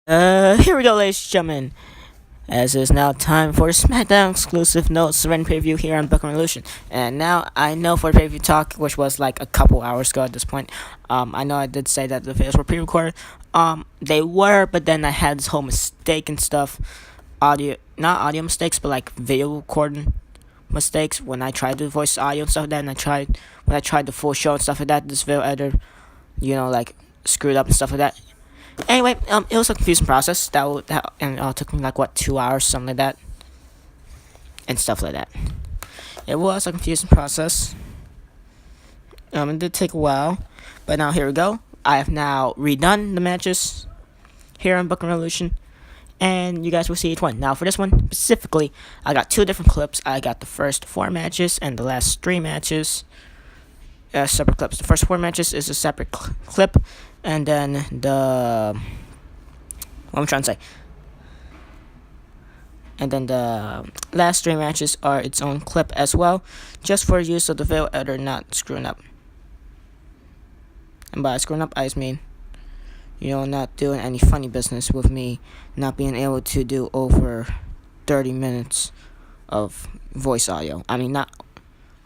Here we go, ladies and gentlemen. As it is now time for the SmackDown exclusive no surrender preview here on Book Revolution. And now I know for the preview talk, which was like a couple hours ago at this point. I know I did say that the videos were pre-recorded. They were, but then I had this whole mistake and stuff. Not audio mistakes, but like video recording mistakes when I tried to voice audio and stuff like that. And when I tried the full show and stuff like that, this video editor, like screwed up and stuff like that. Anyway, it was a confusing process. It took me like 2 hours, something like that, and stuff like that. It was a confusing process. It did take a while, but now here we go. I have now redone the matches here on Book Revolution, and you guys will see each one. Now for this one specifically, I got 2 different clips. I got the first 4 matches and the last 3 matches. Separate clips. The first 4 matches is a separate clip, and then the last 3 matches are its own clip as well, just for use of the video editor not screwing up. And by screwing up, I just mean, not doing any funny business with me not being able to do over 30 minutes of voice audio. I mean, not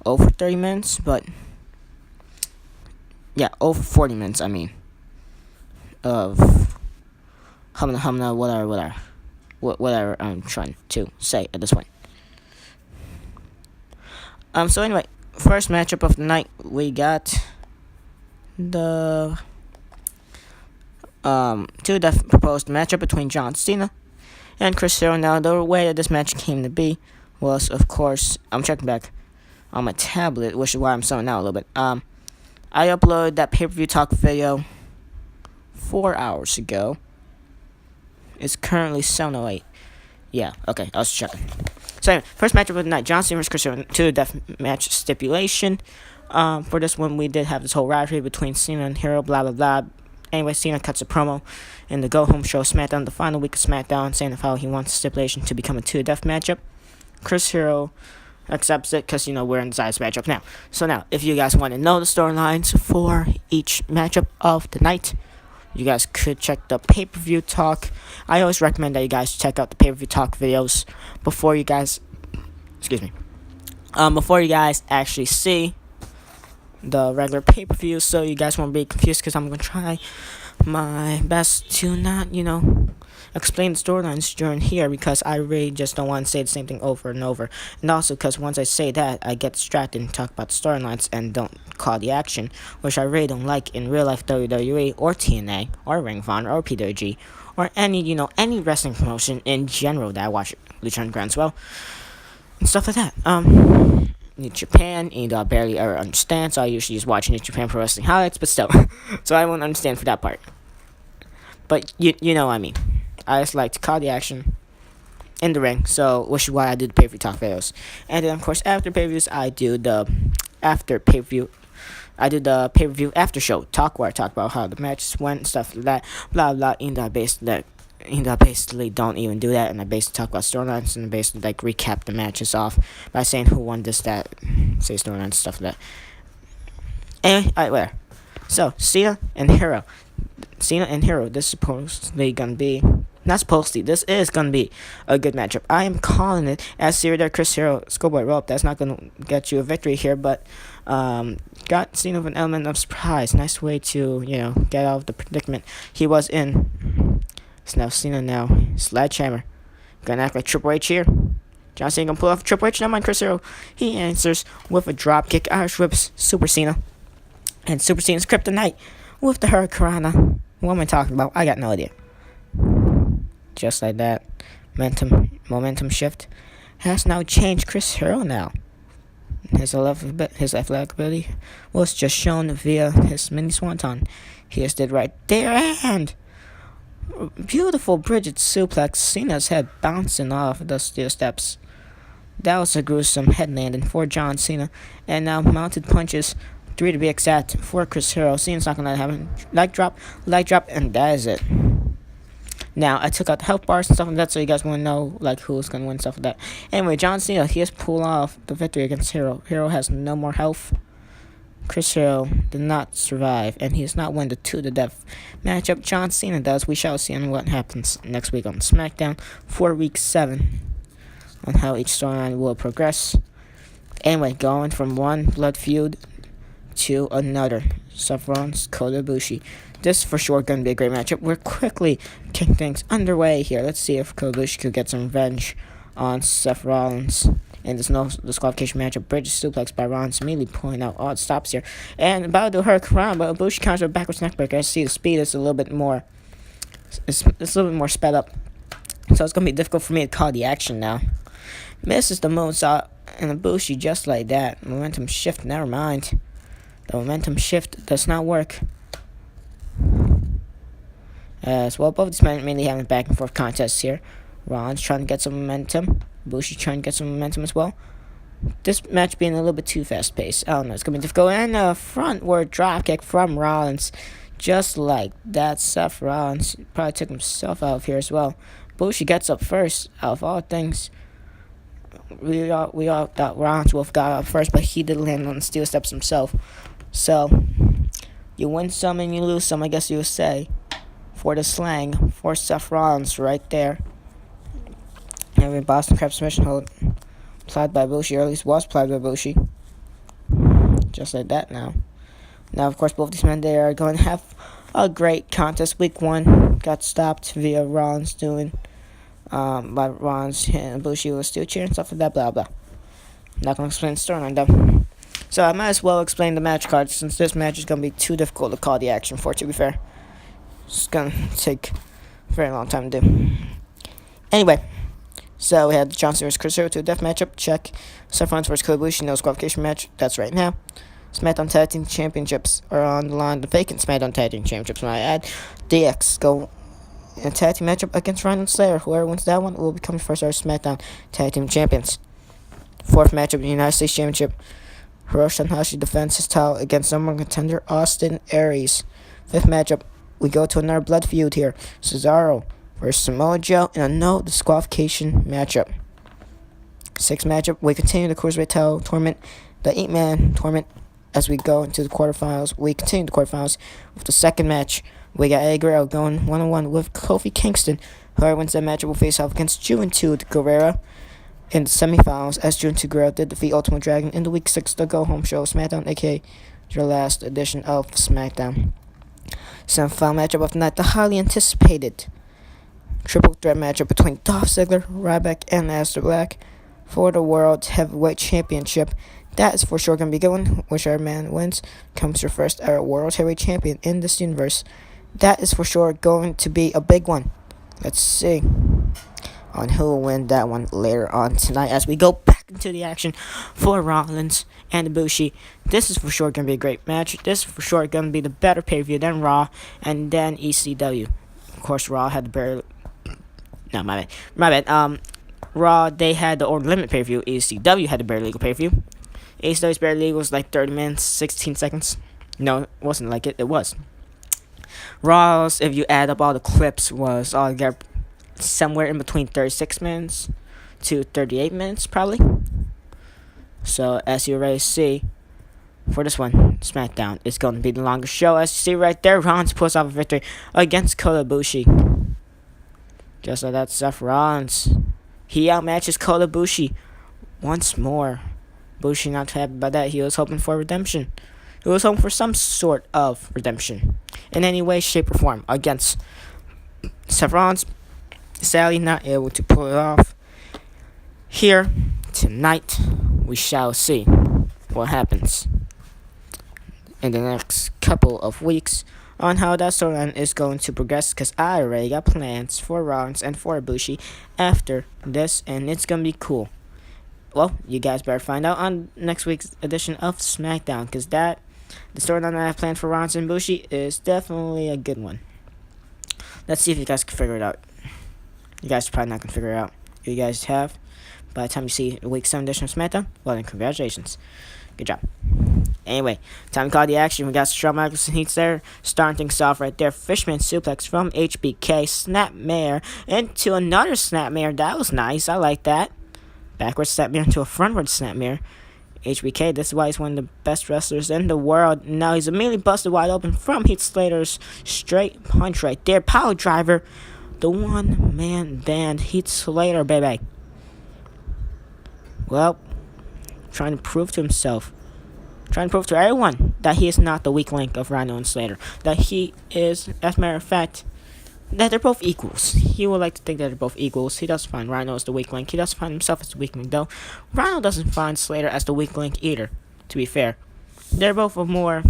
over 30 minutes, but yeah, over 40 minutes, I mean, of whatever I'm trying to say at this point. So anyway, first matchup of the night, we got the proposed matchup between John Cena and Chris Hero. Now, the way that this match came to be was, of course, I'm checking back on my tablet, which is why I'm slowing out a little bit. I uploaded that pay-per-view talk video 4 hours ago. It's currently 7:08. Yeah, okay, I was checking. So anyway, first matchup of the night, John Cena vs. Chris Hero, 2 death match stipulation. For this one, we did have this whole rivalry between Cena and Hero, blah, blah, blah. Anyway, Cena cuts a promo in the Go Home Show SmackDown, the final week of SmackDown, saying how he wants the stipulation to become a 2-death matchup. Chris Hero accepts it because, we're in the size matchup now. So now, if you guys want to know the storylines for each matchup of the night, you guys could check the pay-per-view talk. I always recommend that you guys check out the pay-per-view talk videos before you guys actually see the regular pay-per-view, so you guys won't be confused, because I'm going to try my best to not, explain the storylines during here, because I really just don't want to say the same thing over and over. And also because once I say that, I get distracted and talk about the storylines and don't call the action, which I really don't like in real life WWE or TNA or Ring of Honor or PWG or any, any wrestling promotion in general that I watch Lucha Underground as well and stuff like that. New Japan, I barely ever understand, so I usually just watch New Japan Pro Wrestling highlights, but still, so I won't understand for that part. But you know what I mean. I just like to call the action in the ring, so which is why I do the pay-per-view talk videos. And then, of course, after pay-per-views, I do the pay-per-view after show talk, where I talk about how the matches went and stuff like that, blah blah. And I basically don't even do that, and I basically talk about storylines, and I basically recap the matches off by saying who won this, that, say storylines and stuff like that. Anyway, alright, where? So Cena and Hero, this is supposedly gonna be. Not supposedly, this is going to be a good matchup. I am calling it as Cena, Chris Hero, Schoolboy Rope. That's not going to get you a victory here, but got Cena with an element of surprise. Nice way to, get out of the predicament he was in. So now Cena Sledgehammer. Gonna act like Triple H here. John Cena gonna pull off Triple H. Never mind, Chris Hero. He answers with a dropkick, Irish whips Super Cena. And Super Cena's kryptonite with the Hurricanrana. What am I talking about? I got no idea. Just like that, momentum shift has now changed Chris Hero now. His athletic ability was just shown via his mini swanton. He just did right there, and beautiful Bridget suplex. Cena's head bouncing off the steel steps. That was a gruesome head landing for John Cena. And now mounted punches, 3 to be exact, for Chris Hero. Cena's not gonna have a leg drop, and that is it. Now, I took out the health bars and stuff like that, so you guys want to know, who's going to win, stuff like that. Anyway, John Cena, he has pulled off the victory against Hero. Hero has no more health. Cesaro did not survive, and he does not win the 2-to-death matchup. John Cena does. We shall see on what happens next week on SmackDown for Week 7 on how each storyline will progress. Anyway, going from one blood feud to another. Seth Rollins, Kota Ibushi. This is for sure going to be a great matchup. We're quickly getting things underway here. Let's see if Kota Ibushi could get some revenge on Seth Rollins. And there's no disqualification matchup. Bridge suplex by Rollins, immediately pulling out all the stops here. And about to do her crown, but Ibushi counters with a backwards neckbreaker. I see the speed is a little bit more. It's a little bit more sped up. So it's going to be difficult for me to call the action now. Misses the moonsault, and Ibushi just like that. Momentum shift, never mind. The momentum shift does not work. As well, both these men mainly having back and forth contests here. Rollins trying to get some momentum. Ibushi trying to get some momentum as well. This match being a little bit too fast paced. I don't know, it's going to be difficult. And a frontward dropkick from Rollins. Just like that, Seth Rollins probably took himself out of here as well. Ibushi gets up first, out of all things. We all thought Rollins would have got up first, but he did land on the steel steps himself. So, you win some and you lose some, I guess you would say. For the slang, for Seth Rollins right there. And Boston Crab submission hold applied by Ibushi, or at least was applied by Ibushi. Just like that now. Now, of course, both these men, they are going to have a great contest. Week 1 got stopped via Rollins doing, by Rollins and Ibushi was still cheering, stuff like that, blah, blah. I'm not going to explain the storyline, though. So, I might as well explain the match card, since this match is going to be too difficult to call the action for, to be fair. It's going to take a very long time to do. Anyway. So we had the Johnson vs. Cesaro to a death matchup. Check. Seth Rollins vs. Kota Ibushi, no disqualification match. That's right now. SmackDown Tag Team Championships are on the line. The vacant SmackDown Tag Team Championships, might I add. DX go in a tag team matchup against Rhyno and Slater. Whoever wins that one will become the first ever SmackDown Tag Team Champions. 4th matchup in the United States Championship. Hiroshi Tanahashi defends his title against number 1 contender Austin Aries. 5th matchup, we go to another blood feud here. Cesaro versus Samoa Joe in a no disqualification matchup. 6th matchup, we continue the Cruiserweight title tournament, the 8-man tournament, as we go into the quarterfinals. We continue the quarterfinals with the 2nd match. We got Guerrero going 1-on-1 with Kofi Kingston. Whoever wins that matchup will face off against Juventud Guerrero in the semifinals, as Juventud Guerrero did defeat Ultimate Dragon in the Week 6 The Go Home Show SmackDown, aka your last edition of SmackDown. Semifinal matchup of the night, the highly anticipated triple threat matchup between Dolph Ziggler, Ryback, and Aleister Black for the World Heavyweight Championship. That is for sure going to be going. Whichever man wins becomes your first ever World Heavyweight Champion in this universe. That is for sure going to be a big one. Let's see on who will win that one later on tonight as we go back into the action for Rollins and Ibushi. This is for sure going to be a great match. This is for sure going to be the better pay-per-view than Raw and then ECW. Of course, Raw had the barely... No, my bad. Raw, they had the Order Limit pay-per-view. ECW had the bare legal pay-per-view. AEW's bare legal was like 30 minutes, 16 seconds. No, it wasn't like it. It was. Raw's, if you add up all the clips, was all together somewhere in between 36 minutes to 38 minutes, probably. So, as you already see, for this one, SmackDown is going to be the longest show. As you see right there, Rollins pulls off a victory against Kota Ibushi. Just like that, Seth Rollins. He outmatches Kota Ibushi once more. Ibushi not happy about that. He was hoping for redemption. He was hoping for some sort of redemption. In any way, shape, or form. Against Seth Rollins. Sadly not able to pull it off. Here, tonight, we shall see what happens in the next couple of weeks on how that storyline is going to progress, because I already got plans for Rollins and for Ibushi after this, and it's going to be cool. Well, you guys better find out on next week's edition of SmackDown, because the storyline that I have planned for Rollins and Ibushi is definitely a good one. Let's see if you guys can figure it out. You guys are probably not going to figure it out. If you guys have, by the time you see the week 7 edition of SmackDown, well then, congratulations. Good job. Anyway, time to call the action. We got Shawn Michaels and Heats there. Starting things off right there. Fishman suplex from HBK. Snapmare into another snapmare. That was nice. I like that. Backwards snapmare into a frontward snapmare. HBK. This is why he's one of the best wrestlers in the world. Now he's immediately busted wide open from Heath Slater's straight punch right there. Power driver. The one-man band Heath Slater, baby. Well, trying to prove to himself, trying to prove to everyone that he is not the weak link of Rhyno and Slater. That he is, as a matter of fact, that they're both equals. He would like to think that they're both equals. He doesn't find Rhyno as the weak link. He doesn't find himself as the weak link, though. Rhyno doesn't find Slater as the weak link either, to be fair. They're both of more,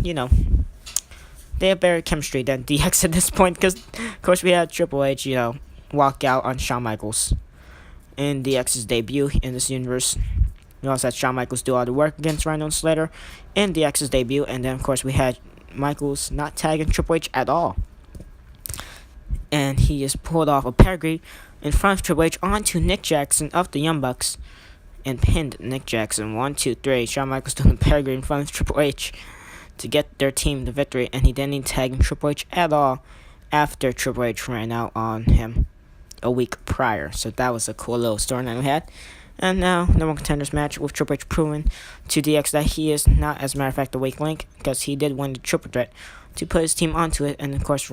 they have better chemistry than DX at this point, because, of course, we had Triple H, walk out on Shawn Michaels in DX's debut in this universe. We also had Shawn Michaels do all the work against Rhyno and Slater in DX's debut, and then, of course, we had Michaels not tagging Triple H at all. And he just pulled off a pedigree in front of Triple H onto Nick Jackson of the Young Bucks and pinned Nick Jackson. 1, 2, 3. Shawn Michaels doing a pedigree in front of Triple H to get their team the victory, and he didn't even tag Triple H at all after Triple H ran out on him a week prior. So that was a cool little storyline we had. And now, number one contenders match with Triple H proving to DX that he is not, as a matter of fact, the weak link, because he did win the triple threat to put his team onto it. And of course,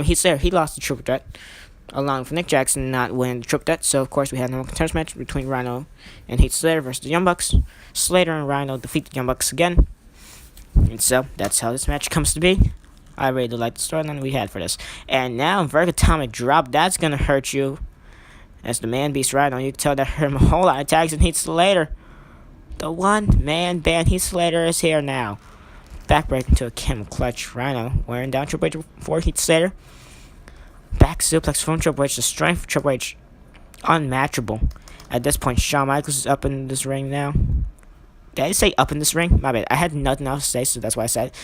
he's there. He lost the triple threat, along with Nick Jackson not winning the triple threat. So of course, we had number one contenders match between Rhyno and Heath Slater versus the Young Bucks. Slater and Rhyno defeat the Young Bucks again. And so that's how this match comes to be. I really do like the storyline we had for this. And now, Vergatomic drop. That's gonna hurt you. As the man beast Rhyno, you can tell that hurt him a whole lot of tags, and Heath Slater, the one-man band Heath Slater, is here now. Backbreaking into a camel clutch. Rhyno wearing down Triple H for Heath Slater. Back suplex from Triple H. The strength of Triple H, unmatchable. At this point, Shawn Michaels is up in this ring now. Did I say up in this ring? My bad. I had nothing else to say, so that's why I said it.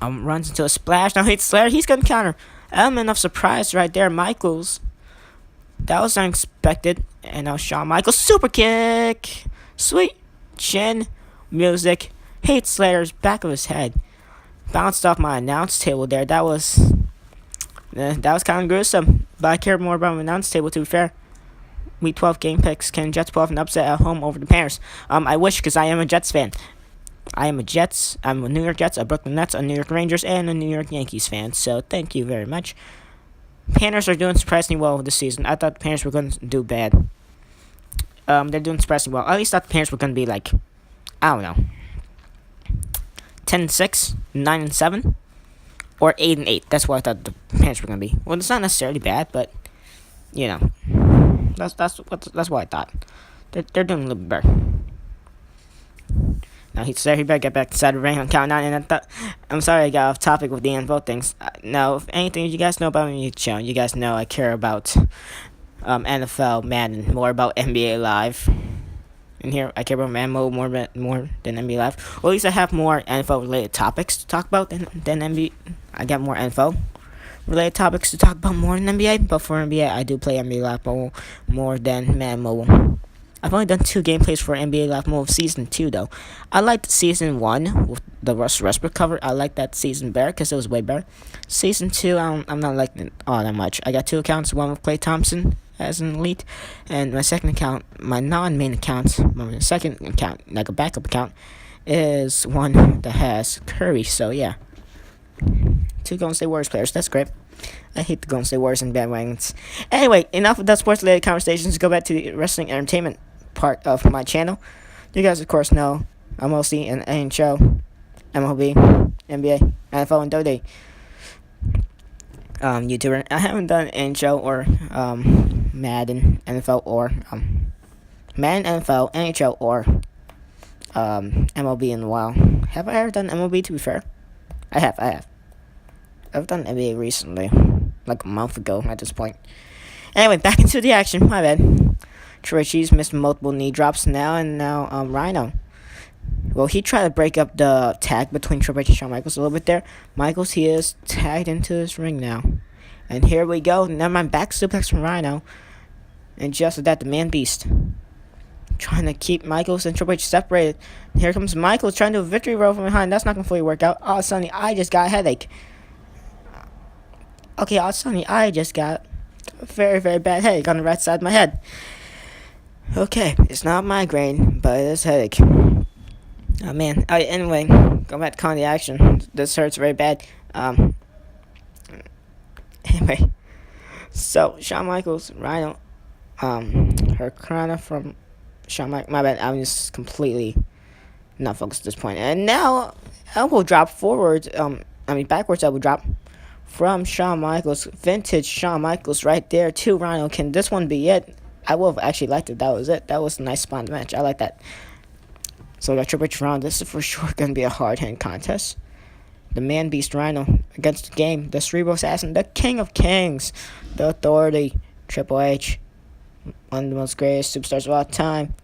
Runs into a splash. Now Heath Slater, he's gonna counter. Element of surprise right there. Michaels. That was unexpected. And now Shawn Michaels, super kick. Sweet chin music. Heath Slater's back of his head bounced off my announce table there. That was kind of gruesome. But I care more about my announce table, to be fair. Week 12 game picks. Can Jets pull off an upset at home over the Panthers? I wish, because I am a Jets fan. I'm a New York Jets, a Brooklyn Nets, a New York Rangers, and a New York Yankees fan. So thank you very much. Panthers are doing surprisingly well this season. I thought the Panthers were going to do bad. They're doing surprisingly well. At least I thought the Panthers were going to be like, I don't know, 10-6, 9-7, or 8-8. That's what I thought the Panthers were going to be. Well, it's not necessarily bad, but that's what I thought. They're doing a little bit better. Now he better get back to Saturday ring on count 9. And I'm sorry I got off topic with the info things. Now, if anything you guys know about me, you guys know I care about NFL, Madden, more about NBA Live. And here I care about Madden more than NBA Live. Or at least I have more NFL related topics to talk about than NBA. I got more NFL related topics to talk about more than NBA. But for NBA, I do play NBA Live Mobile more than Madden Mobile. I've only done 2 gameplays for NBA Live Mobile Season 2, though. I liked Season 1 with the Russ Westbrook cover. I liked that season better because it was way better. Season 2, I'm not liking it all that much. I got 2 accounts, one with Klay Thompson as an elite, and my second account, my non-main account, my second account, like a backup account, is one that has Curry. So, yeah. 2 Golden State Warriors players. That's great. I hate the Golden State Warriors and bandwagons. Anyway, enough of that sports-related conversations. Go back to the wrestling entertainment part of my channel. You guys, of course, know I'm mostly an NHL, MLB, NBA, NFL, and WWE YouTuber. I haven't done NHL or Madden, NFL, or Madden, NFL, NHL, or MLB in a while. Have I ever done MLB, to be fair? I have. I've done NBA recently, like a month ago at this point. Anyway, back into the action. My bad. Triple H's missed multiple knee drops now, and now Rhyno. Well, he tried to break up the tag between Triple H and Shawn Michaels a little bit there. Michaels, he is tagged into this ring now. And here we go. Never mind, back suplex from Rhyno. And just with that, the man beast trying to keep Michaels and Triple H separated. Here comes Michaels trying to do a victory roll from behind. That's not going to fully work out. All of a sudden, I just got a headache. Okay, all of a sudden, I just got a very, very bad headache on the right side of my head. Okay, it's not migraine, but it is headache. Oh man. Anyway, go back to calling the action. This hurts very bad. Anyway, so Shawn Michaels, Rhino, her Krana from Shawn Michaels. My bad. I'm just completely not focused at this point. And now elbow drop forward. Backwards elbow drop from Shawn Michaels. Vintage Shawn Michaels right there to Rhino. Can this one be it? I would have actually liked it. That was it. That was a nice spot in the match. I like that. So we got Triple H round. This is for sure going to be a hard-hitting contest. The man beast Rhino against the game. The cerebral assassin. The king of kings. The authority. Triple H. One of the most greatest superstars of all time.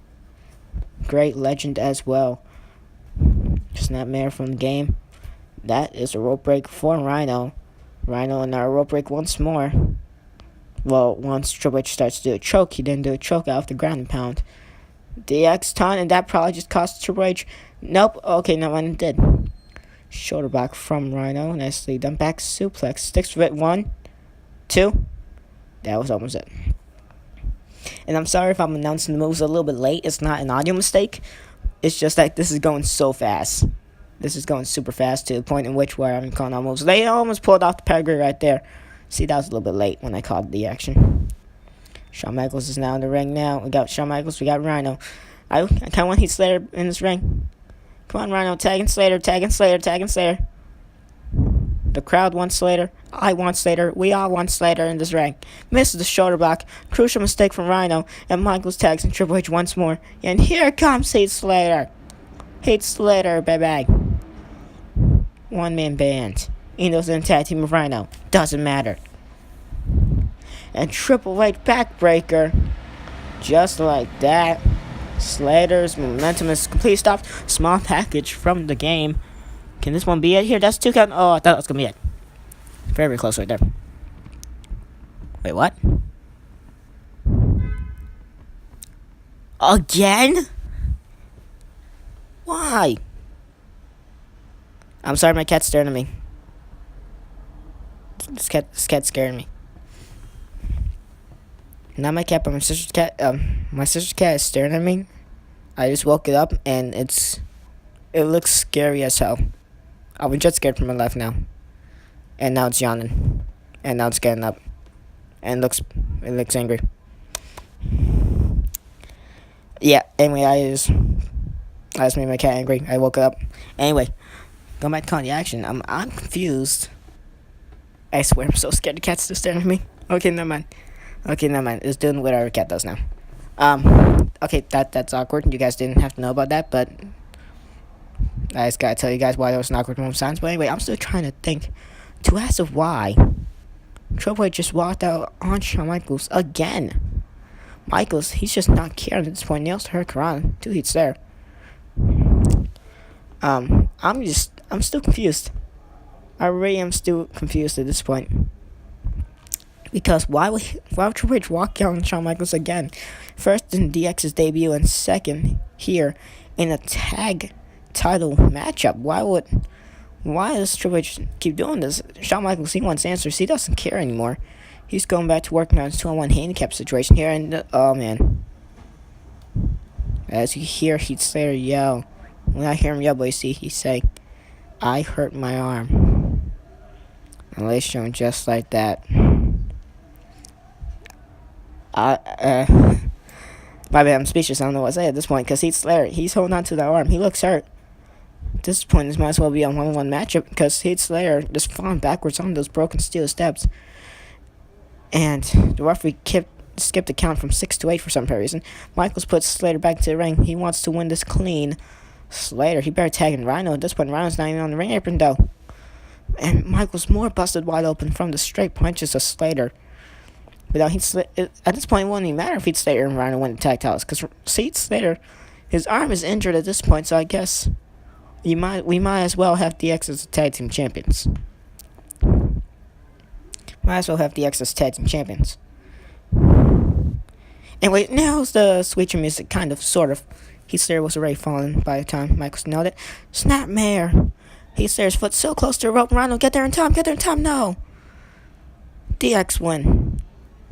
Great legend as well. Snapmare from the game. That is a rope break for Rhino. Rhino and our rope break once more. Well, once Triple H starts to do a choke, he didn't do a choke out of the ground and pound. DX ton, and that probably just cost Triple H. Nope. Okay, no one did. Shoulder block from Rhino. Nicely done. Back suplex. Sticks with it. 1, 2. That was almost it. And I'm sorry if I'm announcing the moves a little bit late. It's not an audio mistake. It's just that this is going so fast. This is going super fast to the point in which where I'm calling out moves. They almost pulled off the pedigree right there. See, that was a little bit late when I called the action. Shawn Michaels is now in the ring now. We got Shawn Michaels. We got Rhino. I kind of want Heath Slater in this ring. Come on, Rhino. Tagging Slater. Tagging Slater. Tagging Slater. The crowd wants Slater. I want Slater. We all want Slater in this ring. Misses the shoulder block. Crucial mistake from Rhino. And Michaels tags in Triple H once more. And here comes Heath Slater. Heath Slater, baby. One-man band. Eno's in a tag team with Rhino. Doesn't matter. And Triple H backbreaker. Just like that. Slater's momentum is completely stopped. Small package from the game. Can this one be it here? That's 2 count. Oh, I thought that was going to be it. Very, very close right there. Wait, what? Again? Why? I'm sorry, my cat's staring at me. This cat's scaring me. Not my cat, but my sister's cat. My sister's cat is staring at me. I just woke it up, and it looks scary as hell. I was just scared for my life now. And now it's yawning. And now it's getting up. And it looks angry. Yeah, anyway, I just made my cat angry. I woke up. Anyway, going back to calling the action. I'm confused. I swear I'm so scared the cat's still staring at me. Okay, never mind. It's doing whatever cat does now. Okay, that's awkward. You guys didn't have to know about that, but I just gotta tell you guys why there was an awkward moment of silence. But anyway, I'm still trying to think to ask of why Triple H just walked out on Shawn Michaels again. Michaels, he's just not caring at this point. Nails to Hurricane. 2 hits there. I'm still confused. I really am still confused at this point. Because why would Triple H walk out on Shawn Michaels again? First in DX's debut, and second here in a tag title matchup. Why does Triple H keep doing this? Shawn Michaels, he wants answers. He doesn't care anymore. He's going back to working on his 2-on-1 handicap situation here, and oh man. As you hear Heath Slater yell, when I hear him yell, boys, see, he's saying, "I hurt my arm." And they show him just like that. My bad, I'm speechless. I don't know what to say at this point, because Heath Slater, he's holding on to that arm. He looks hurt. At this point, this might as well be a 1-on-1 matchup, because Heath Slater just falling backwards on those broken steel steps. And the referee skipped the count from 6 to 8 for some reason. Michaels puts Slater back into the ring. He wants to win this clean. Slater, he better tag in Rhino. At this point, Rhino's not even on the ring apron, though. And Michaels more busted wide open from the straight punches of Slater. Without at this point, it wouldn't even matter if Heath Slater and Rhino win the tag titles, because Heath Slater, his arm is injured at this point, so I guess we might as well have DX as tag team champions. Might as well have DX as tag team champions. Anyway, now's the switcher music, kind of, sort of. Heath Slater was already falling by the time Michaels nailed it. Snapmare. Heath Slater's foot so close to the rope. Rhino, get there in time, no. DX win.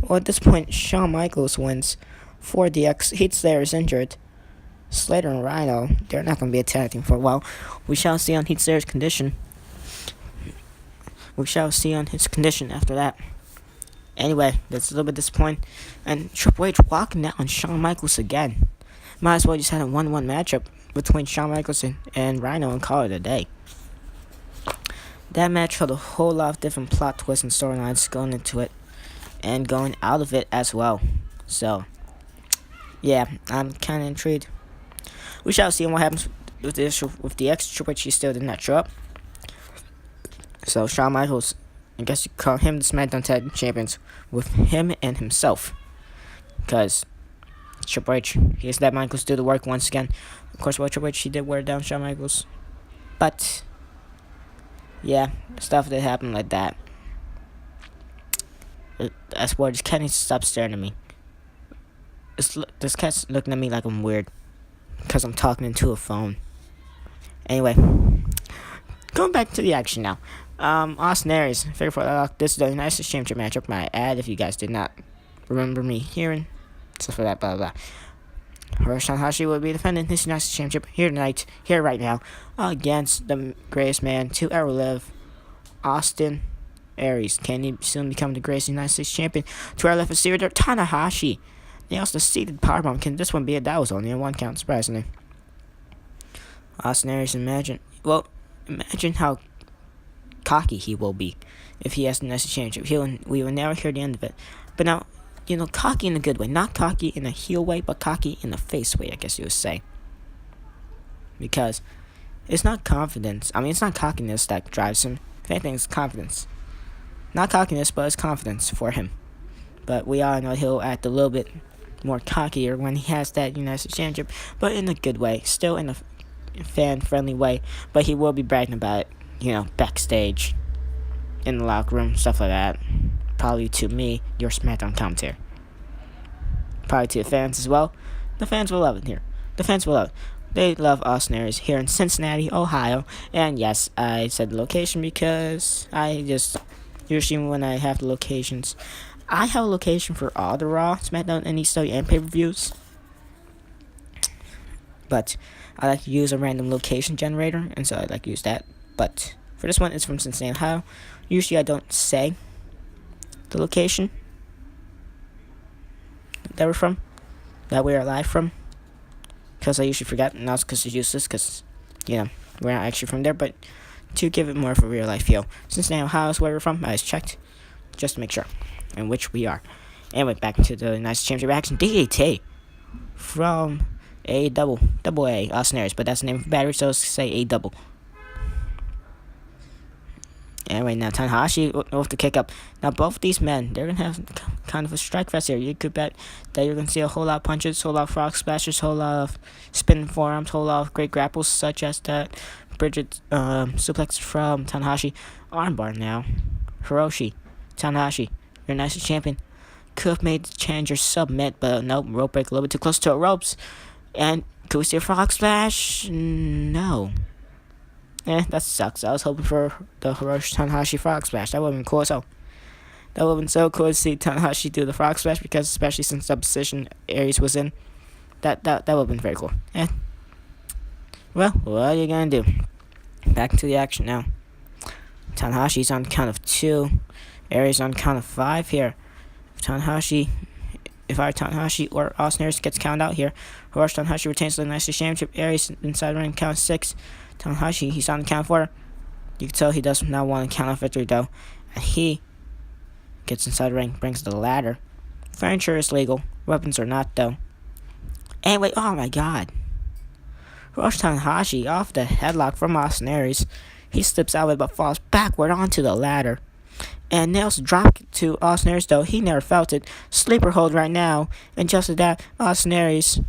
Well, at this point, Shawn Michaels wins for DX. Heath Slater is injured. Slater and Rhino, they're not going to be attacking for a while. We shall see on Heath Slater's condition. We shall see on his condition after that. Anyway, that's a little bit disappointing. And Triple H walking down on Shawn Michaels again. Might as well just had a 1-1 matchup between Shawn Michaels and Rhino and call it a day. That match had a whole lot of different plot twists and storylines going into it. And going out of it as well. So, yeah, I'm kind of intrigued. We shall see what happens with the issue with the X, Triple H still did not show up. So Shawn Michaels, I guess you call him the SmackDown Tag Team Champions with him and himself. Because Triple H, he has let Michaels do the work once again. Of course, while Triple H, he did wear down Shawn Michaels. But, yeah, stuff that happened like that. That's why this cat needs to stop staring at me. This cat's looking at me like I'm weird. Because I'm talking into a phone. Anyway. Going back to the action now. Austin Aries, figure for this is the nicest championship matchup. My ad, if you guys did not remember me hearing. So for that, blah, blah, blah. Hiroshi Tanahashi will be defending his nicest championship here tonight, here right now, against the greatest man to ever live, Austin Aries. Can he soon become the greatest United States champion to ever live a series? Tanahashi. They also seeded powerbomb. Can this one be it? That was only a 1 count, surprisingly. Austin Aries, imagine how cocky he will be if he has the next championship. We will never hear the end of it. But now, cocky in a good way. Not cocky in a heel way, but cocky in a face way, I guess you would say. Because it's not confidence. It's not cockiness that drives him. If anything, it's confidence. Not cockiness, but it's confidence for him. But we all know he'll act a little bit more cockier when he has that United States Championship, but in a good way, still in a fan-friendly way, but he will be bragging about it, backstage, in the locker room, stuff like that. Probably to me, your SmackDown commentator. Probably to the fans as well. The fans will love it here. The fans will love it. They love Austin Aries here in Cincinnati, Ohio, and yes, I said the location because usually when I have the locations, I have a location for all the Raw, SmackDown, NXT, and pay-per-views. But I like to use a random location generator, and so I like to use that. But for this one, it's from Cincinnati, Ohio. Usually I don't say the location that we're from, that we are live from. Because I usually forget, and that's because it's useless, because, we're not actually from there. But to give it more of a real-life feel, Cincinnati, Ohio is where we're from. I just checked, just to make sure. In which we are. Anyway, back to the nice championship action. DDT from double A, Austin Aries, but that's the name of the battery, so let's say A double. Anyway, now Tanahashi with the kick up. Now both these men, they're gonna have kind of a strike fest here. You could bet that you're gonna see a whole lot of punches, whole lot of frog splashes, whole lot of spinning forearms, whole lot of great grapples, such as that Bridget suplex from Tanahashi. Armbar now. Hiroshi, Tanahashi, your nicest champion. Could have made the challenger submit, but nope, rope break a little bit too close to the ropes. And could we see a frog splash? No. That sucks. I was hoping for the Hiroshi Tanahashi frog splash. That would have been cool. That would have been so cool to see Tanahashi do the frog splash, because especially since the position Aries was in, that would have been very cool. Well, what are you gonna do? Back to the action now. Tanahashi's on count of 2. Aries on count of 5 here. If our Tanahashi or Austin Aries gets counted out here, Hiroshi Tanahashi retains the nicest championship. Aries inside the ring, count 6. Tanahashi, he's on count 4. You can tell he does not want to count out victory though. And he gets inside the ring, brings the ladder. Furniture is legal. Weapons are not though. Anyway, oh my god. Hiroshi Tanahashi off the headlock from Austin Aries. He slips out of it but falls backward onto the ladder. And nails drop to Austin Aries though. He never felt it. Sleeper hold right now. And just as that, Austin Aries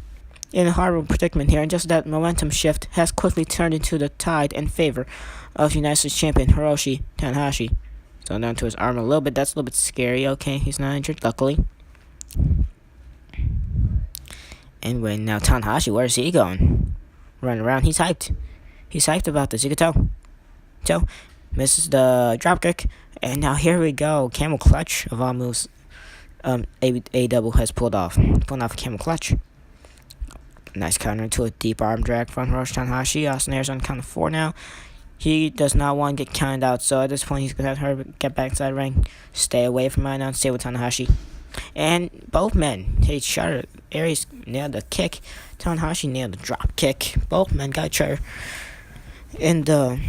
in a horrible predicament here. And just that momentum shift has quickly turned into the tide in favor of United States champion Hiroshi Tanahashi. So down to his arm a little bit. That's a little bit scary. Okay, he's not injured, luckily. Anyway, now Tanahashi, where's he going? Running around. He's hyped. He's hyped about this. You can tell. Misses the dropkick. And now here we go. Camel clutch of all moves. A double has pulled off a camel clutch. Nice counter to a deep arm drag from Hiroshi Tanahashi. Austin Aries on count of 4 now. He does not want to get counted out, so at this point he's going to have to get back inside the ring. Stay away from rhyno and stay with Tanahashi. And both men, Aries nailed the kick. Tanahashi nailed the drop kick. Both men got each other in the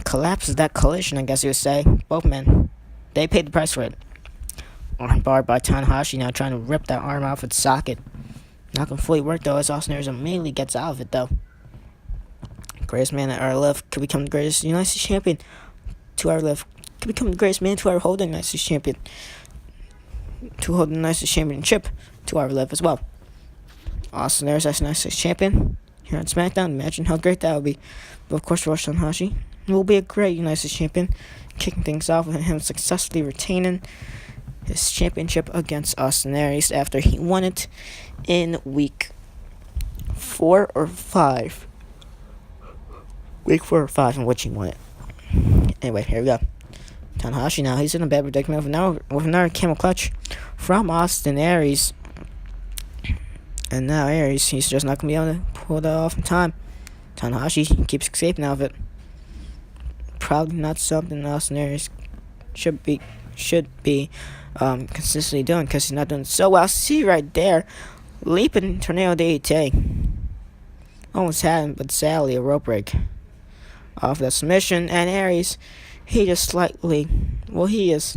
collapse of that collision, I guess you would say. Both men, they paid the price for it. Arm bar by Tanahashi, now trying to rip that arm off its socket. Not completely worked though, as Austin Aries immediately gets out of it though. Greatest man at our left could become the greatest United States champion. To our left could become the greatest man to our hold the United States champion. To hold the United States championship to our left as well. Austin Aries as United States champion here on SmackDown. Imagine how great that would be. But of course, Hiroshi Tanahashi will be a great United States champion. Kicking things off with him successfully retaining his championship against Austin Aries after he won it in week 4 or 5. Week 4 or 5 in which he won it. Anyway, here we go. Tanahashi now, he's in a bad predicament with another camel clutch from Austin Aries. And now Aries, he's just not going to be able to pull that off in time. Tanahashi keeps escaping out of it. Probably not something Austin Aries should be consistently doing, because he's not doing so well. See right there, leaping tornado DDT. Almost had him, but sadly a rope break off that submission. And Aries, he just he is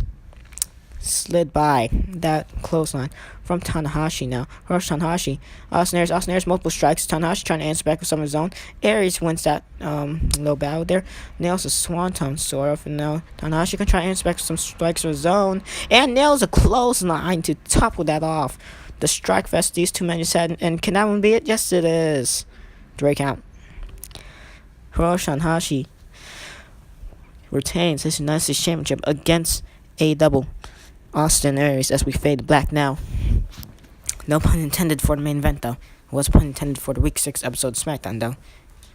slid by that clothesline from Tanahashi now. Hiroshi Tanahashi, Austin Aries, multiple strikes. Tanahashi trying to answer back with some of his own. Aries wins that little battle there. Nails a swanton sort of, and now Tanahashi can try to answer back with some strikes of his own, and nails a clothesline to topple that off. The strike fest these two men just had, and can that one be it? Yes, it is. 3 count. Hiroshi Tanahashi retains his United States Championship against A double Austin Aries as we fade to black now. No pun intended for the main event though. It was pun intended for the week 6 episode of SmackDown though.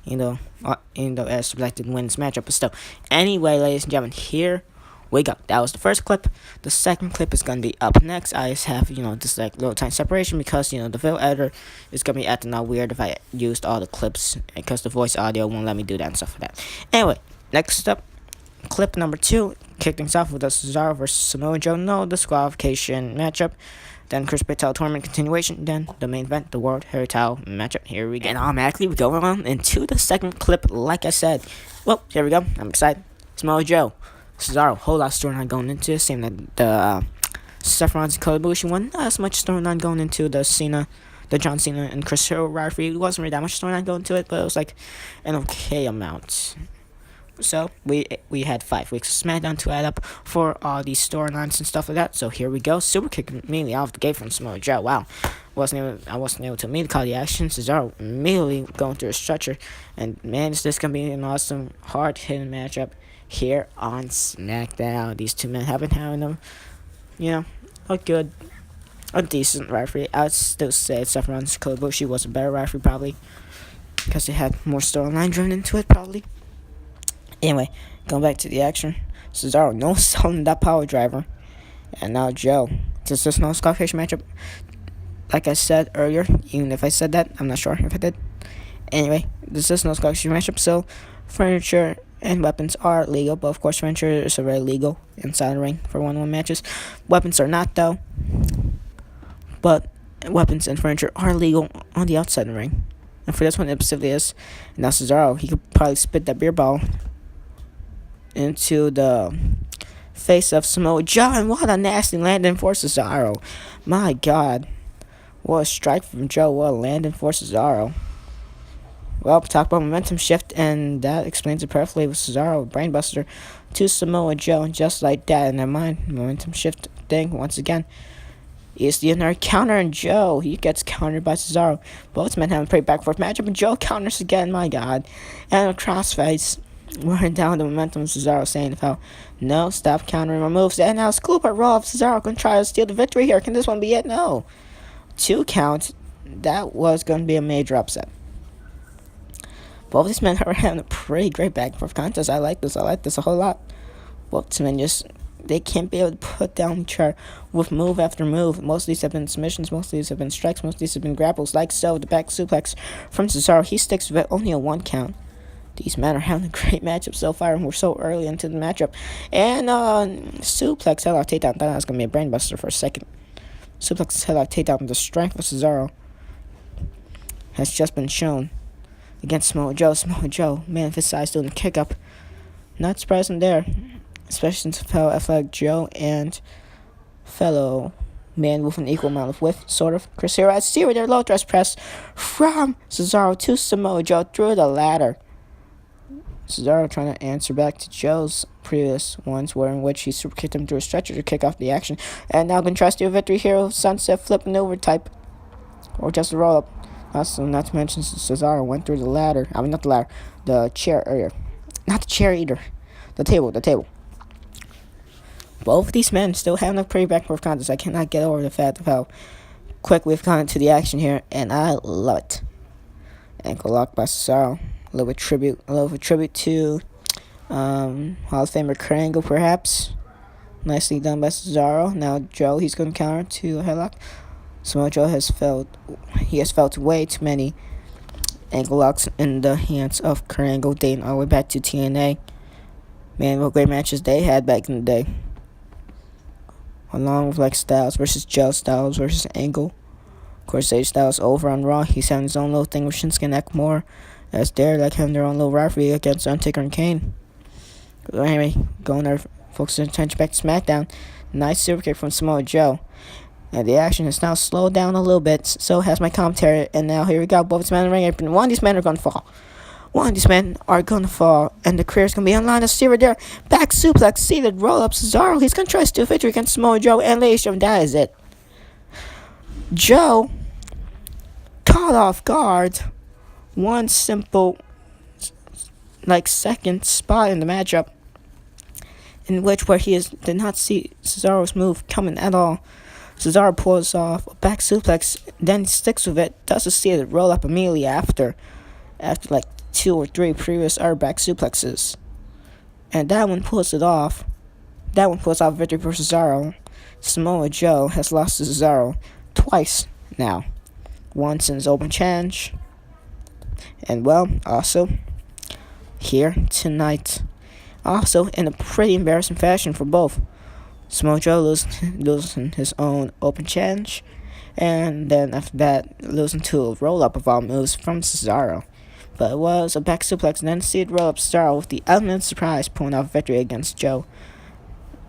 Even though Aleister Black didn't win this matchup, but still. Anyway, ladies and gentlemen, here we go. That was the first clip. The second clip is gonna be up next. I just have this little tiny separation because the video editor is gonna be acting all weird if I used all the clips, because the voice audio won't let me do that and stuff like that. Anyway, next up, clip number 2, kick things off with the Cesaro versus Samoa Joe no disqualification matchup. Then Chris Title tournament continuation. Then the main event, the World Heavyweight Title matchup. Here we go. And automatically we go on into the second clip. Like I said, well, here we go. I'm excited. Samoa Joe, Cesaro, whole lot of storyline going into it. Same that the Seth Rollins and Kota ibushi one. Not as much storyline going into the John Cena and Chris Hero rivalry. It wasn't really that much storyline going into it, but it was like an okay amount. So we had 5 weeks of SmackDown to add up for all these storylines and stuff like that. So here we go. Super kick immediately out of the gate from Samoa Joe. Wow, I wasn't able to immediately call the action. Cesaro immediately going through a stretcher, and man, is this gonna be an awesome, hard hitting matchup here on SmackDown. These two men have been having them, a decent rivalry. I'd still say Seth Rollins and Kota ibushi was a better rivalry probably, because it had more storyline driven into it probably. Anyway, going back to the action, Cesaro no selling that power driver, and now Joe. This is no disqualification matchup. Like I said earlier, even if I said that, I'm not sure if I did. Anyway, this is no disqualification matchup, so furniture and weapons are legal, but of course furniture is already legal inside the ring for 1-on-1 matches. Weapons are not though, but weapons and furniture are legal on the outside of the ring. And for this one, it specifically is. Now Cesaro, he could probably spit that beer ball into the face of Samoa Joe, and what a nasty landing for Cesaro. My God, what a strike from Joe, what a landing for Cesaro. Well, talk about momentum shift, and that explains it perfectly with Cesaro, brainbuster to Samoa Joe, and just like that, in their mind, momentum shift thing once again. Is the another counter, and Joe, he gets countered by Cesaro. Both men have a pretty back and forth matchup, and Joe counters again, my God. And a crossface, wearing down the momentum of Cesaro, saying how, no, stop countering my moves. And now scoop a roll of Cesaro, going to try to steal the victory here. Can this one be it? No. 2 count, that was going to be a major upset. Both these men are having a pretty great back and forth contest. I like this a whole lot. Both men just they can't be able to put down each other with move after move. Most of these have been submissions, most of these have been strikes, most of these have been grapples, like so. The back suplex from Cesaro, he sticks with it, only a 1 count. These men are having a great matchup so far, and we're so early into the matchup. And suplex headlock takedown. I thought that was going to be a brainbuster for a second. Suplex headlock takedown. The strength of Cesaro has just been shown against Samoa Joe. Samoa Joe, man of his size, doing a kick up. Not surprising there, especially since fellow athletic Joe and fellow man with an equal amount of width, sort of. Chris Hero, I see with their low dress press from Cesaro to Samoa Joe through the ladder. Cesaro trying to answer back to Joe's previous ones, where in which he super kicked him through a stretcher to kick off the action. And now going to try to steal a victory here, sunset flipping over type, or just a roll up. Also, not to mention Cesaro went through the ladder. I mean, not the ladder, the chair area. Not the chair either. The table. Both of these men still having a pretty back and forth contest. I cannot get over the fact of how quick we've gone into the action here, and I love it. Ankle lock by Cesaro. A little bit of tribute to Hall of Famer Kurt perhaps. Nicely done by Cesaro. Now Joe, he's going to counter to a headlock. Samoa Joe has felt way too many ankle locks in the hands of Kurt dating all the way back to TNA. Man, what great matches they had back in the day. Along with like Styles versus Joe, Styles versus Angle. Of course, AJ Styles over on Raw. He's having his own little thing with Shinsuke Nakamura, as they're like having their own little rivalry against Undertaker and Kane. But anyway, going there, focusing attention back to SmackDown. Nice super kick from Samoa Joe. And the action has now slowed down a little bit, so has my commentary. And now here we go, both men in the ring apron. One of these men are going to fall. And the career's going to be on line. A Steer there. Back suplex, seated, roll up. Cesaro, he's going to try to steal victory against Samoa Joe. And ladies and gentlemen, that is it. Joe, caught off guard. One simple, second spot in the matchup, in which where he did not see Cesaro's move coming at all. Cesaro pulls off a back suplex, then he sticks with it, does a seated roll up immediately after like 2 or 3 previous back suplexes. And that one pulls it off. That one pulls off victory for Cesaro. Samoa Joe has lost to Cesaro twice now. Once in his open challenge. And well, also here tonight. Also in a pretty embarrassing fashion for both. Samoa Joe losing his own open challenge, and then after that losing to a roll-up of all moves from Cesaro. But it was a back suplex and then a seated roll-up Cesaro with the element of surprise pulling off victory against Joe.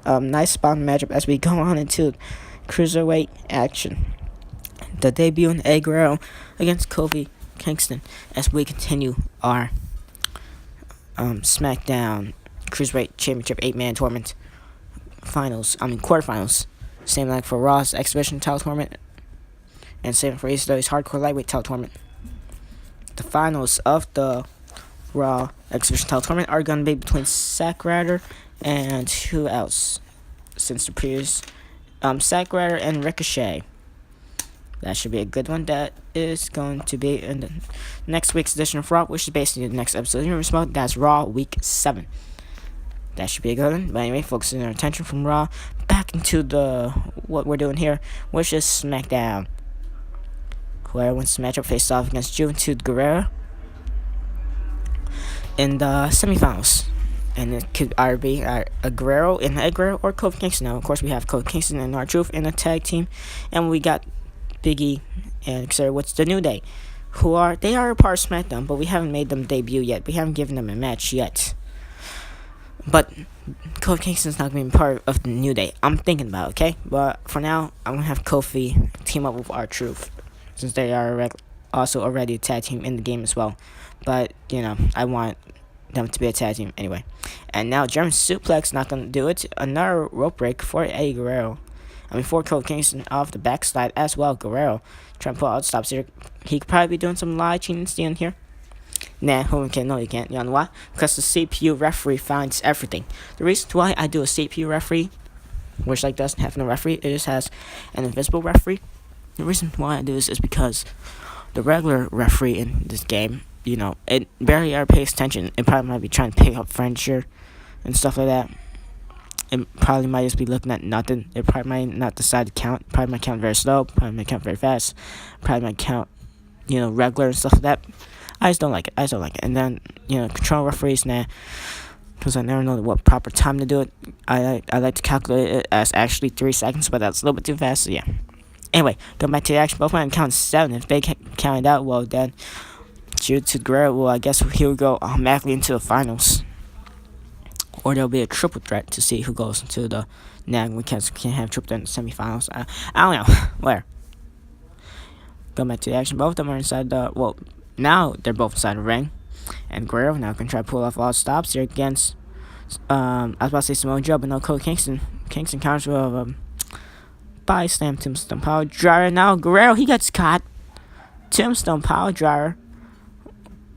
Nice spot in the matchup as we go on into cruiserweight action. The debut in Guerrero against Kofi Kingston as we continue our SmackDown Cruiserweight Championship 8-man tournament quarterfinals. Same like for Raw's Exhibition title tournament, and same for AEW's Hardcore Lightweight title tournament. The finals of the Raw Exhibition title tournament are going to be between Zack Ryder and who else? Since the previous Zack Ryder and Ricochet. That should be a good one. That is going to be in the next week's edition of Raw, which is basically the next episode. That's Raw Week 7. That should be a good one. But anyway, focusing our attention from Raw back into what we're doing here, which is SmackDown. Whoever wins the matchup faced off against Juventud Guerrero in the semifinals. And it could either be a Guerrero or Kofi Kingston. Now, of course, we have Kofi Kingston and R-Truth in a tag team. And we got Big E and Cesaro, what's the New Day, they are a part of SmackDown, but we haven't made them debut yet. We haven't given them a match yet. But Kofi Kingston's not going to be part of the New Day. I'm thinking about it, okay? But for now, I'm going to have Kofi team up with R-Truth, since they are also already a tag team in the game as well. But, I want them to be a tag team anyway. And now German Suplex not going to do it. Another rope break for Eddie Guerrero. For Kofi Kingston off the backslide as well. Guerrero trying to pull out stops here. He could probably be doing some live cheating stealing here. Nah, no, you can't. You know why? Because the CPU referee finds everything. The reason why I do a CPU referee, which doesn't have no referee, it just has an invisible referee. The reason why I do this is because the regular referee in this game, it barely ever pays attention. It probably might be trying to pick up furniture and stuff like that. it probably might just be looking at nothing. It probably might not decide to count. Probably might count very slow. Probably might count very fast. Probably might count, regular and stuff like that. I just don't like it. And then, control referees now, because I never know what proper time to do it. I like to calculate it as actually 3 seconds, but that's a little bit too fast. So yeah. Anyway, go back to the action. Both men count 7. If they can't count it out, well then, due to Guerrero, well I guess he will go automatically into the finals. Or there'll be a triple threat to see who goes into the. Now we can't have triple threat in the semifinals. I don't know. Where? Go back to the action. Both of them are inside the. Well, now they're both inside the ring, and Guerrero now can try to pull off all stops here against. I was about to say Samoa Joe, but no, Kofi Kingston. Kingston counters with a body slam tombstone power driver. Now Guerrero, he gets caught. Tombstone power driver.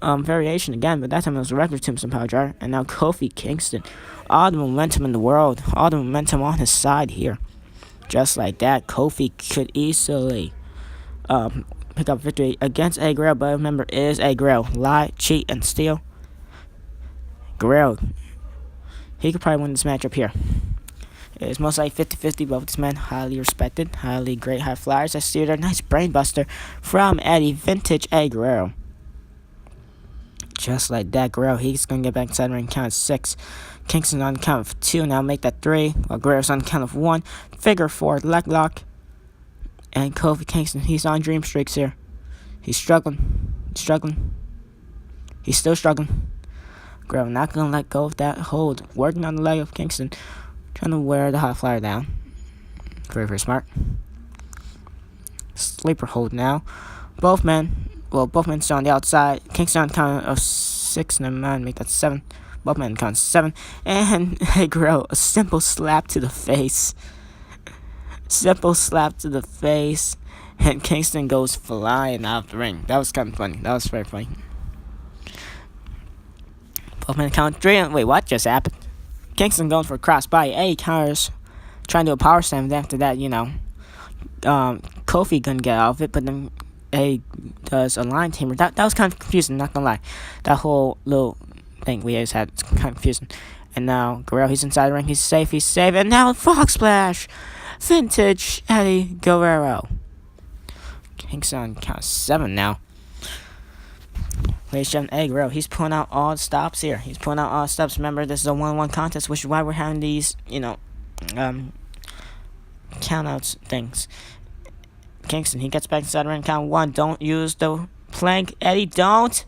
Variation again, but that time it was a regular tombstone power driver. And now Kofi Kingston, all the momentum in the world, all the momentum on his side here. Just like that, Kofi could easily pick up victory against Guerrero. But remember, it is Guerrero. Lie, cheat, and steal. Guerrero, he could probably win this matchup here. It's most likely 50-50. Both these men highly respected, highly great high flyers. I see a nice brain buster from Eddie, vintage Guerrero. Just like that, Guerrero, he's going to get back inside the ring, count of 6. Kingston on the count of 2, now make that 3. While Guerrero's on the count of 1. Figure 4, leg lock. And Kofi Kingston, he's on dream streaks here. He's struggling. He's still struggling. Guerrero not going to let go of that hold. Working on the leg of Kingston. Trying to wear the high flyer down. Very, very smart. Sleeper hold now. Both men still on the outside. Kingston on count of 6, never mind, make that 7. Both men count 7. And Guerrero, a simple slap to the face. And Kingston goes flying out of the ring. That was kind of funny. That was very funny. Both men count 3. Wait, what just happened? Kingston going for a crossbody. Counters, trying to do a power slam. And after that, Kofi couldn't get out of it, but then does a line tamer. That was kind of confusing, not gonna lie. That whole little thing we always had, it's kind of confusing. And now Guerrero, he's inside the ring, he's safe, and now Frog Splash! Vintage Eddie Guerrero. Kingston on count 7 now. Ladies and gentlemen, Guerrero, he's pulling out all the stops here. Remember, this is a 1-1 contest, which is why we're having these, countouts things. Kingston, he gets back inside the ring, count 1. Don't use the plank. Eddie, don't.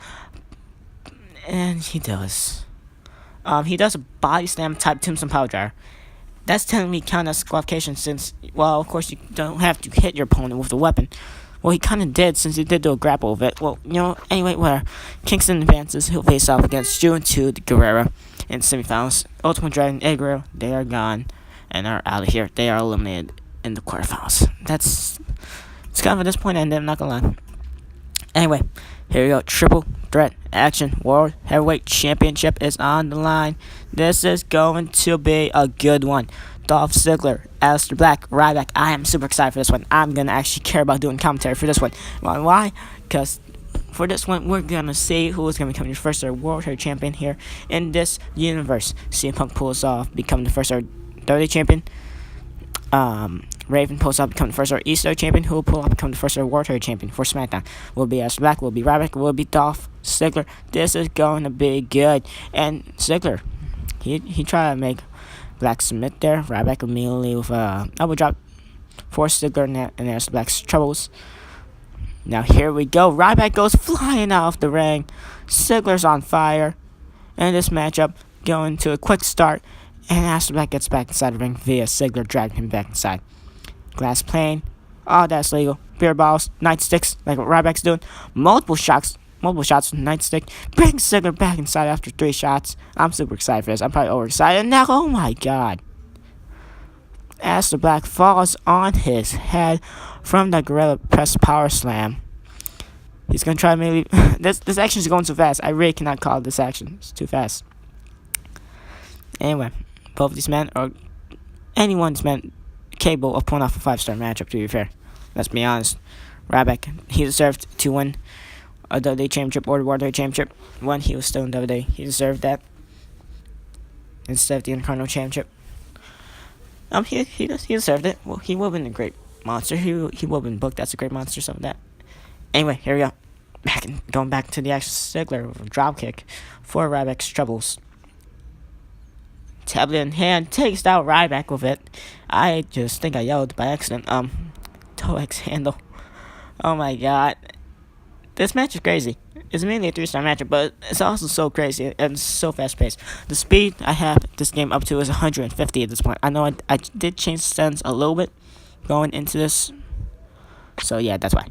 And he does. He does a body slam type tombstone power driver. That's technically count as disqualification since, well, of course, you don't have to hit your opponent with the weapon. Well, he kind of did since he did do a grapple with it. Well, anyway, whatever. Kingston advances. He'll face off against June 2 Guerrero in semifinals. Ultimate Dragon, Guerrero, they are gone and are out of here. They are eliminated in the quarterfinals. It's kind of a disappointing, I'm not gonna lie. Anyway, here we go. Triple threat action. World Heavyweight Championship is on the line. This is going to be a good one. Dolph Ziggler, Aleister Black, Ryback. I am super excited for this one. I'm gonna actually care about doing commentary for this one. Why? Because for this one, we're gonna see who is gonna become your first ever World Heavyweight Champion here in this universe. CM Punk pulls off becoming the first ever WWE Champion. Raven pulls up, become the first ever Easter champion. Who will pull up, become the first ever World Heavyweight Champion for SmackDown? Will be Aleister Black, will be Ryback, will be Dolph Ziggler. This is going to be good. And Ziggler, he tried to make Black submit there. Ryback immediately with a elbow drop for Ziggler and Aleister Black's troubles. Now here we go. Ryback goes flying off the ring. Ziggler's on fire. And this matchup going to a quick start. And Aleister Black gets back inside the ring via Ziggler dragging him back inside. Glass plane, all that's legal. Beer balls, nightsticks, like what Ryback's doing. Multiple shots with nightstick. Brings Ziggler back inside after 3 shots. I'm super excited for this. I'm probably overexcited. And now, oh my god. Aleister Black falls on his head from the Gorilla Press Power Slam. He's going to try to maybe... this action is going so fast. I really cannot call this action. It's too fast. Anyway, both of these men, or anyone's men, capable of pulling off a 5-star matchup, to be fair. Let's be honest. Ryback, he deserved to win a WWE Championship or the World Heavyweight Championship when he was still in WWE. He deserved that instead of the Intercontinental Championship. He deserved it. Well, he would have been a great monster. He would have been booked as a great monster. Some of that. Anyway, here we go. Going back to the actual Ziggler dropkick for Ryback's troubles. Tablet in hand, takes out Ryback with it. I just think I yelled by accident. Toe X handle. Oh my god. This match is crazy. It's mainly a 3-star matchup, but it's also so crazy and so fast paced. The speed I have this game up to is 150 at this point. I know I did change the settings a little bit going into this. So yeah, that's why.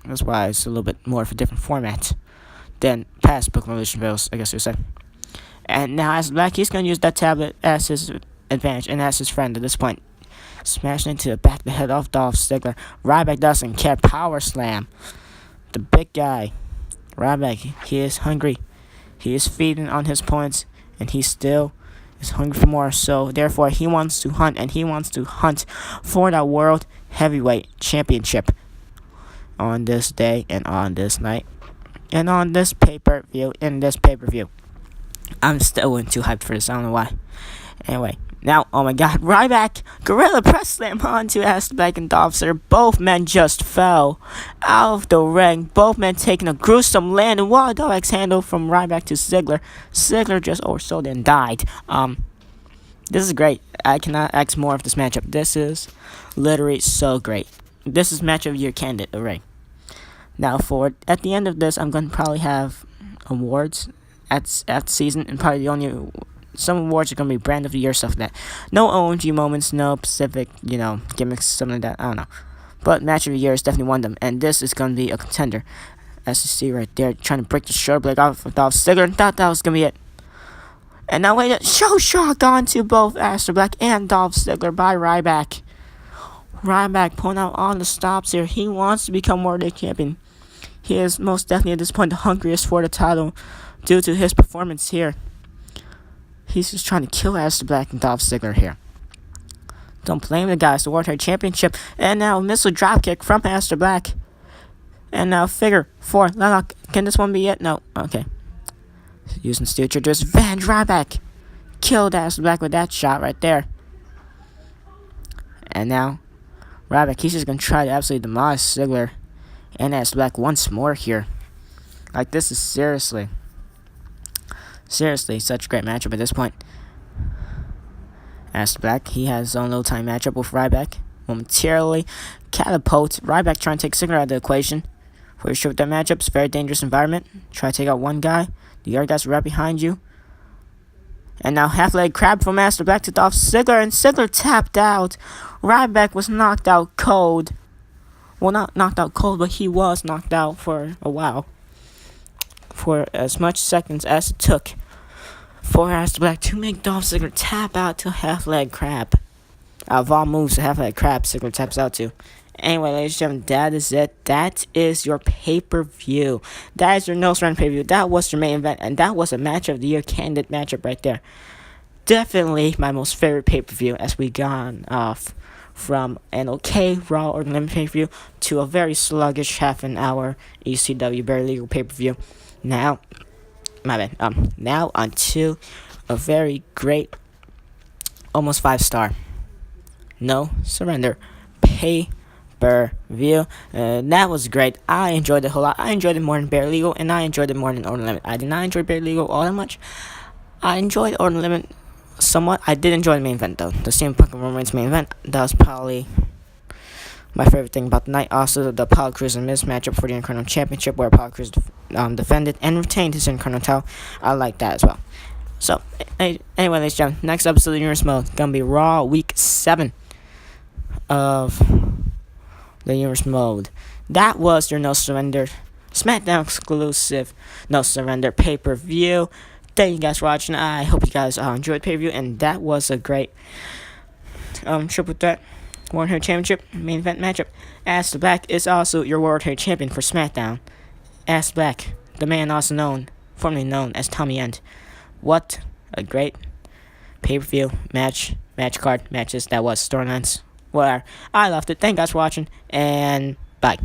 That's why it's a little bit more of a different format than past Book Revolution videos, I guess you would say. And now as Black, he's going to use that tablet as his advantage and as his friend at this point. Smashing into the back of the head of Dolph Ziggler. Ryback doesn't care. Power slam. The big guy. Ryback, he is hungry. He is feeding on his points, and he still is hungry for more. So therefore, he wants to hunt, and he wants to hunt for that World Heavyweight Championship on this day and on this night and on this pay-per-view. I'm still too hyped for this. I don't know why. Anyway, now, oh my god, Ryback, Gorilla Press Slam onto Aleister Black and Dolph Ziggler. Both men just fell out of the ring. Both men taking a gruesome landing. While Dolph's handle from Ryback to Ziggler. Ziggler just oversold and died. This is great. I cannot ask more of this matchup. This is literally so great. This is match of the year candidate array. Now, at the end of this, I'm going to probably have awards at season, and probably some awards are going to be brand of the year, stuff like that. No OMG moments, no specific, gimmicks, something like that. I don't know. But match of the year is definitely one of them, and this is going to be a contender. As you see right there, trying to break the shoulder blade off of Dolph Ziggler, and thought that was going to be it. And now wait, show shock onto both Aleister Black and Dolph Ziggler by Ryback. Ryback pulling out all the stops here. He wants to become World Heavyweight Champion. He is most definitely at this point the hungriest for the title due to his performance here. He's just trying to kill Aleister Black and Dolph Ziggler here. Don't blame the guys. The World Heavyweight Championship. And now missile dropkick from Aleister Black. And now figure 4. Can this one be it? No. Okay. Using steel triggers. Van Ryback killed Aleister Black with that shot right there. And now Ryback, he's just going to try to absolutely demolish Ziggler and Aleister Black once more here. Like, this is seriously such a great matchup at this point. Aleister Black, he has his own little time matchup with Ryback. Momentarily catapult Ryback trying to take Ziggler out of the equation. For sure with that matchup, it's a very dangerous environment. Try to take out one guy. The other guy's right behind you. And now half-leg crab from Aleister Black to Dolph Ziggler, and Ziggler tapped out. Ryback was knocked out cold. Well, not knocked out cold, but he was knocked out for a while. For as much seconds as it took for Aleister Black to make Dolph Ziggler tap out to half-leg crab. Out of all moves, the half-leg crab Ziggler taps out to. Anyway, ladies and gentlemen, that is it. That is your pay-per-view. That is your No Surrender pay-per-view. That was your main event, and that was a match of the year candidate matchup right there. Definitely my most favorite pay-per-view as we gone off from an okay Raw or Limited pay-per-view to a very sluggish half-an-hour ECW Bare Legal pay-per-view. Now onto a very great, almost 5-star No Surrender pay-per-view. That was great. I enjoyed it a whole lot. I enjoyed it more than Bare Legal, and I enjoyed it more than Order Limit. I did not enjoy Bare Legal all that much. I enjoyed Order Limit somewhat. I did enjoy the main event, though. The CM Punk and Roman Reigns main event. That was probably my favorite thing about the night. Also, the Apollo Crews and Miz matchup for the Intercontinental Championship, where Apollo Crews defended and retained his Intercontinental title. I like that as well. So, anyway, ladies and gentlemen, next episode of Universe Mode gonna be Raw Week 7 of the Universe Mode. That was your No Surrender SmackDown exclusive No Surrender pay-per-view. Thank you guys for watching. I hope you guys enjoyed the pay-per-view, and that was a great triple threat World Heavyweight Championship main event matchup. Aleister Black is also your World Heavyweight Champion for SmackDown. Aleister Black, the man also formerly known as Tommy End. What a great pay-per-view match card, matches that was, storylines, whatever. I loved it. Thank you guys for watching, and bye.